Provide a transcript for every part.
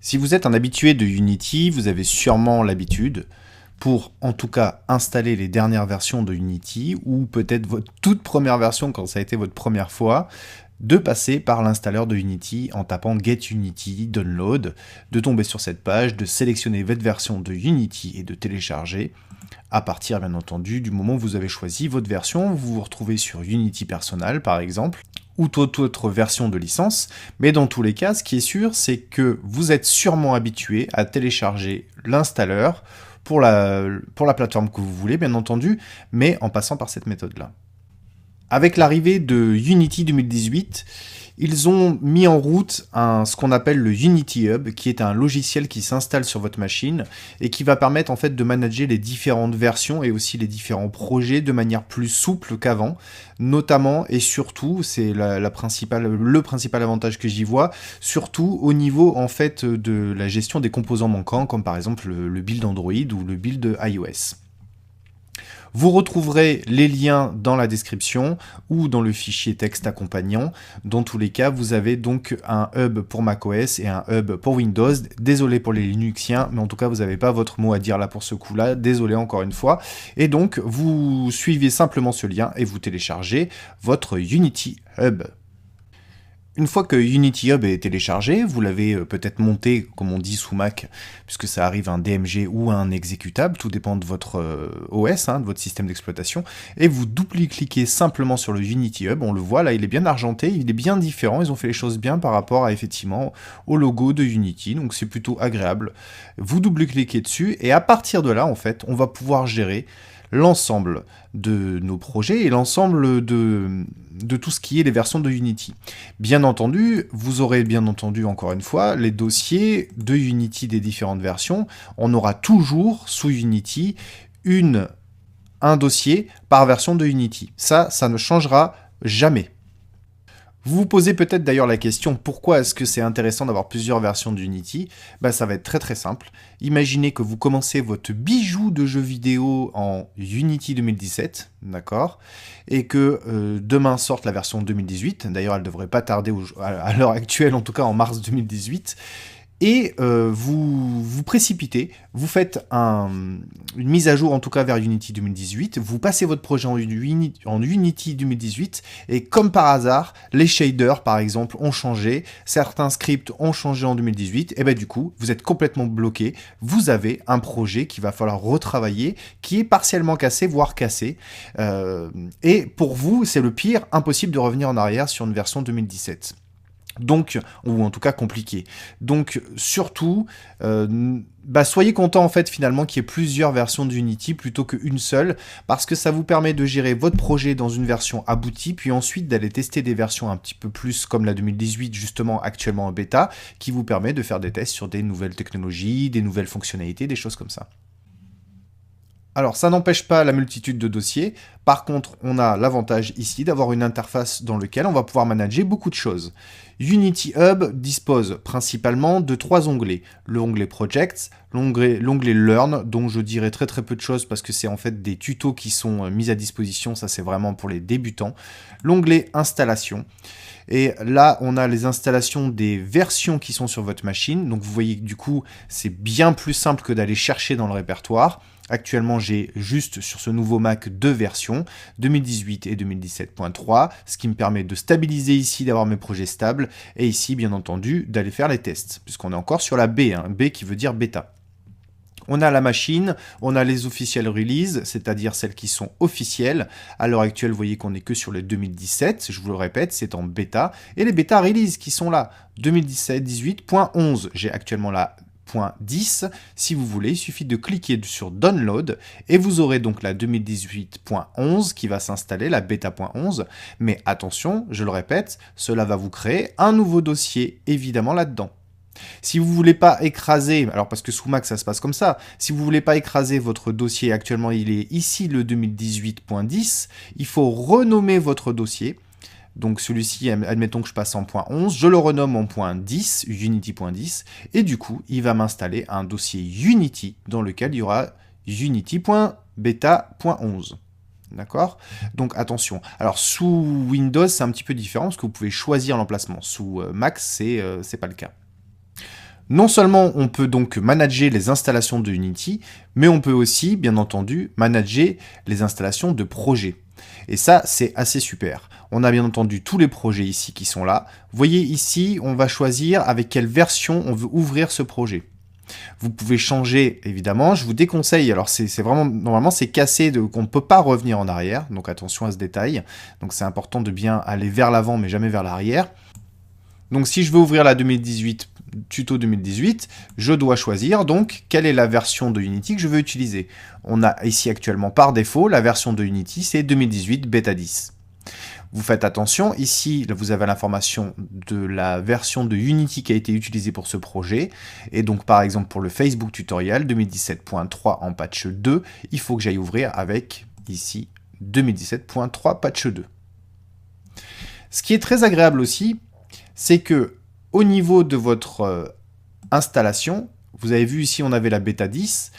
Si vous êtes un habitué de Unity, vous avez sûrement l'habitude, pour en tout cas installer les dernières versions de Unity, ou peut-être votre toute première version quand ça a été votre première fois, de passer par l'installeur de Unity en tapant Get Unity Download, de tomber sur cette page, de sélectionner votre version de Unity et de télécharger. À partir bien entendu du moment où vous avez choisi votre version, vous vous retrouvez sur Unity Personal par exemple, ou toute autre version de licence, mais dans tous les cas, ce qui est sûr, c'est que vous êtes sûrement habitué à télécharger l'installeur pour la plateforme que vous voulez, bien entendu, mais en passant par cette méthode-là. Avec l'arrivée de Unity 2018, ils ont mis en route ce qu'on appelle le Unity Hub, qui est un logiciel qui s'installe sur votre machine et qui va permettre en fait de manager les différentes versions et aussi les différents projets de manière plus souple qu'avant, notamment et surtout, c'est le principal avantage que j'y vois, surtout au niveau en fait de la gestion des composants manquants, comme par exemple le build Android ou le build iOS. Vous retrouverez les liens dans la description ou dans le fichier texte accompagnant. Dans tous les cas, vous avez donc un hub pour macOS et un hub pour Windows. Désolé pour les Linuxiens, mais en tout cas, vous n'avez pas votre mot à dire là pour ce coup-là. Désolé encore une fois. Et donc, vous suivez simplement ce lien et vous téléchargez votre Unity Hub. Une fois que Unity Hub est téléchargé, vous l'avez peut-être monté, comme on dit sous Mac, puisque ça arrive un DMG ou un exécutable, tout dépend de votre OS, de votre système d'exploitation, et vous double-cliquez simplement sur le Unity Hub, on le voit, là il est bien argenté, il est bien différent, ils ont fait les choses bien par rapport à, effectivement, au logo de Unity, donc c'est plutôt agréable. Vous double-cliquez dessus, et à partir de là, en fait, on va pouvoir gérer l'ensemble de nos projets et l'ensemble de tout ce qui est les versions de Unity. Bien entendu, vous aurez bien entendu encore une fois les dossiers de Unity des différentes versions. On aura toujours sous Unity un dossier par version de Unity. Ça ne changera jamais. Vous vous posez peut-être d'ailleurs la question pourquoi est-ce que c'est intéressant d'avoir plusieurs versions d'Unity ? Ça va être très très simple. Imaginez que vous commencez votre bijou de jeu vidéo en Unity 2017, d'accord ? Et que demain sorte la version 2018, d'ailleurs elle ne devrait pas tarder à l'heure actuelle, en tout cas en mars 2018, et vous précipitez, vous faites une mise à jour en tout cas vers Unity 2018, vous passez votre projet en Unity 2018, et comme par hasard, les shaders par exemple ont changé, certains scripts ont changé en 2018, et du coup, vous êtes complètement bloqué, vous avez un projet qu'il va falloir retravailler, qui est partiellement cassé, voire cassé, et pour vous, c'est le pire, impossible de revenir en arrière sur une version 2017. Donc, ou en tout cas compliqué. Donc, surtout, soyez content en fait finalement qu'il y ait plusieurs versions d'Unity plutôt qu'une seule, parce que ça vous permet de gérer votre projet dans une version aboutie, puis ensuite d'aller tester des versions un petit peu plus comme la 2018 justement actuellement en bêta, qui vous permet de faire des tests sur des nouvelles technologies, des nouvelles fonctionnalités, des choses comme ça. Alors, ça n'empêche pas la multitude de dossiers. Par contre, on a l'avantage ici d'avoir une interface dans laquelle on va pouvoir manager beaucoup de choses. Unity Hub dispose principalement de 3 onglets. L'onglet Projects, l'onglet Learn, dont je dirai très très peu de choses parce que c'est en fait des tutos qui sont mis à disposition, ça c'est vraiment pour les débutants. L'onglet Installation. Et là, on a les installations des versions qui sont sur votre machine. Donc vous voyez que du coup, c'est bien plus simple que d'aller chercher dans le répertoire. Actuellement, j'ai juste sur ce nouveau Mac 2 versions, 2018 et 2017.3, ce qui me permet de stabiliser ici, d'avoir mes projets stables, et ici, bien entendu, d'aller faire les tests, puisqu'on est encore sur la B, B qui veut dire bêta. On a la machine, on a les official releases, c'est-à-dire celles qui sont officielles. À l'heure actuelle, vous voyez qu'on n'est que sur le 2017, je vous le répète, c'est en bêta. Et les bêta releases qui sont là, 2017-18.11. J'ai actuellement la .10. Si vous voulez, il suffit de cliquer sur Download et vous aurez donc la 2018.11 qui va s'installer, la bêta.11. Mais attention, je le répète, cela va vous créer un nouveau dossier, évidemment, là-dedans. Si vous ne voulez pas écraser, alors parce que sous Mac ça se passe comme ça, si vous ne voulez pas écraser votre dossier, actuellement il est ici le 2018.10, il faut renommer votre dossier. Donc celui-ci, admettons que je passe en .11, je le renomme en .10, Unity.10, et du coup il va m'installer un dossier Unity dans lequel il y aura Unity.beta.11. D'accord ? Donc attention. Alors sous Windows c'est un petit peu différent parce que vous pouvez choisir l'emplacement. Sous Mac c'est pas le cas. Non seulement on peut donc manager les installations de Unity, mais on peut aussi, bien entendu, manager les installations de projets. Et ça, c'est assez super. On a bien entendu tous les projets ici qui sont là. Vous voyez ici, on va choisir avec quelle version on veut ouvrir ce projet. Vous pouvez changer, évidemment. Je vous déconseille, alors c'est vraiment, normalement c'est cassé, qu'on ne peut pas revenir en arrière, donc attention à ce détail. Donc c'est important de bien aller vers l'avant, mais jamais vers l'arrière. Donc si je veux ouvrir la 2018, tuto 2018, je dois choisir donc quelle est la version de Unity que je veux utiliser. On a ici actuellement par défaut, la version de Unity, c'est 2018 Beta 10. Vous faites attention, ici vous avez l'information de la version de Unity qui a été utilisée pour ce projet, et donc par exemple pour le Facebook tutoriel 2017.3 en patch 2, il faut que j'aille ouvrir avec ici 2017.3 patch 2. Ce qui est très agréable aussi, c'est que au niveau de votre installation, vous avez vu ici on avait la bêta 10,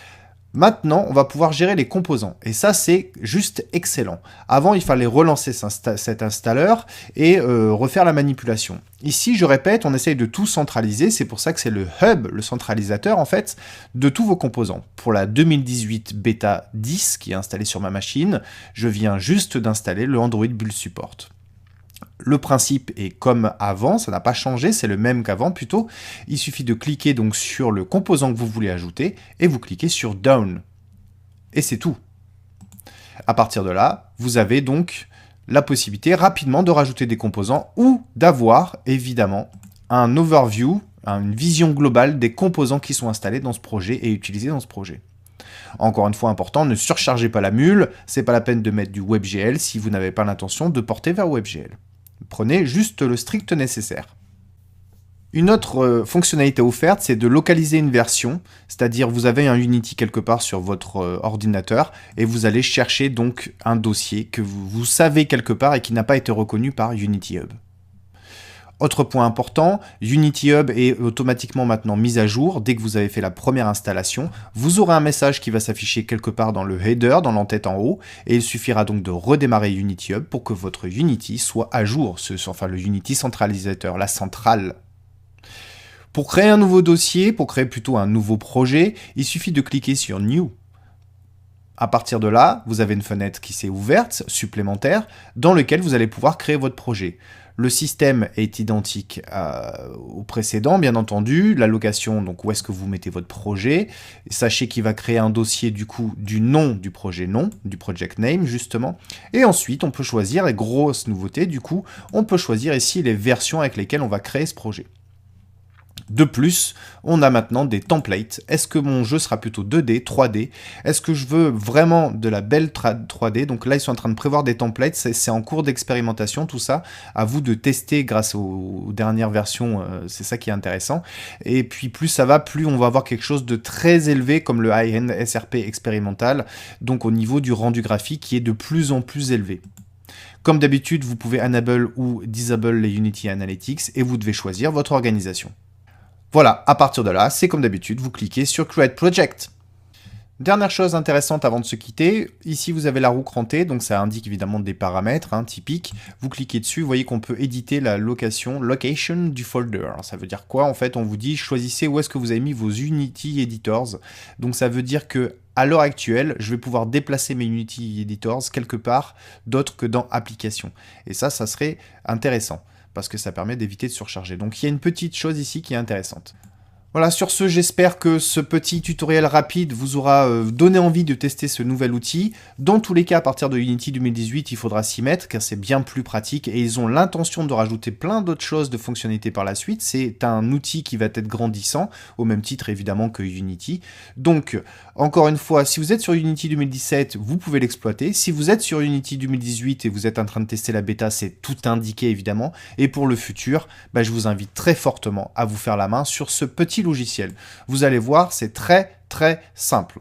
maintenant on va pouvoir gérer les composants, et ça c'est juste excellent. Avant il fallait relancer cet installeur et refaire la manipulation. Ici je répète, on essaye de tout centraliser, c'est pour ça que c'est le hub, le centralisateur en fait, de tous vos composants. Pour la 2018 bêta 10 qui est installée sur ma machine, je viens juste d'installer le Android Build Support. Le principe est comme avant, ça n'a pas changé, c'est le même qu'avant plutôt. Il suffit de cliquer donc sur le composant que vous voulez ajouter et vous cliquez sur Down. Et c'est tout. À partir de là, vous avez donc la possibilité rapidement de rajouter des composants ou d'avoir évidemment un overview, une vision globale des composants qui sont installés dans ce projet et utilisés dans ce projet. Encore une fois important, ne surchargez pas la mule, c'est pas la peine de mettre du WebGL si vous n'avez pas l'intention de porter vers WebGL. Prenez juste le strict nécessaire. Une autre fonctionnalité offerte, c'est de localiser une version, c'est-à-dire vous avez un Unity quelque part sur votre ordinateur et vous allez chercher donc un dossier que vous savez quelque part et qui n'a pas été reconnu par Unity Hub. Autre point important, Unity Hub est automatiquement maintenant mis à jour dès que vous avez fait la première installation. Vous aurez un message qui va s'afficher quelque part dans le header, dans l'entête en haut, et il suffira donc de redémarrer Unity Hub pour que votre Unity soit à jour, enfin le Unity centralisateur, la centrale. Pour créer un nouveau dossier, pour créer plutôt un nouveau projet, il suffit de cliquer sur New. À partir de là, vous avez une fenêtre qui s'est ouverte, supplémentaire, dans laquelle vous allez pouvoir créer votre projet. Le système est identique au précédent, bien entendu. La location, donc où est-ce que vous mettez votre projet. Sachez qu'il va créer un dossier du coup du nom du projet nom, du project name justement. Et ensuite, on peut choisir les grosses nouveautés. Du coup, on peut choisir ici les versions avec lesquelles on va créer ce projet. De plus, on a maintenant des templates. Est-ce que mon jeu sera plutôt 2D, 3D? Est-ce que je veux vraiment de la belle 3D? Donc là, ils sont en train de prévoir des templates. C'est en cours d'expérimentation, tout ça. À vous de tester grâce aux dernières versions. C'est ça qui est intéressant. Et puis, plus ça va, plus on va avoir quelque chose de très élevé, comme le high-end SRP expérimental. Donc au niveau du rendu graphique qui est de plus en plus élevé. Comme d'habitude, vous pouvez enable ou disable les Unity Analytics et vous devez choisir votre organisation. Voilà, à partir de là, c'est comme d'habitude, vous cliquez sur Create Project. Dernière chose intéressante avant de se quitter, ici vous avez la roue crantée, donc ça indique évidemment des paramètres typiques. Vous cliquez dessus, vous voyez qu'on peut éditer la location du folder. Alors, ça veut dire quoi? En fait, on vous dit choisissez où est-ce que vous avez mis vos Unity Editors. Donc ça veut dire que à l'heure actuelle, je vais pouvoir déplacer mes Unity Editors quelque part d'autre que dans Applications. Et ça serait intéressant, parce que ça permet d'éviter de surcharger. Donc il y a une petite chose ici qui est intéressante. Voilà, sur ce, j'espère que ce petit tutoriel rapide vous aura donné envie de tester ce nouvel outil. Dans tous les cas, à partir de Unity 2018, il faudra s'y mettre, car c'est bien plus pratique, et ils ont l'intention de rajouter plein d'autres choses de fonctionnalités par la suite. C'est un outil qui va être grandissant, au même titre évidemment que Unity. Donc, encore une fois, si vous êtes sur Unity 2017, vous pouvez l'exploiter. Si vous êtes sur Unity 2018 et vous êtes en train de tester la bêta, c'est tout indiqué évidemment. Et pour le futur, je vous invite très fortement à vous faire la main sur ce petit logiciel. Vous allez voir, c'est très simple.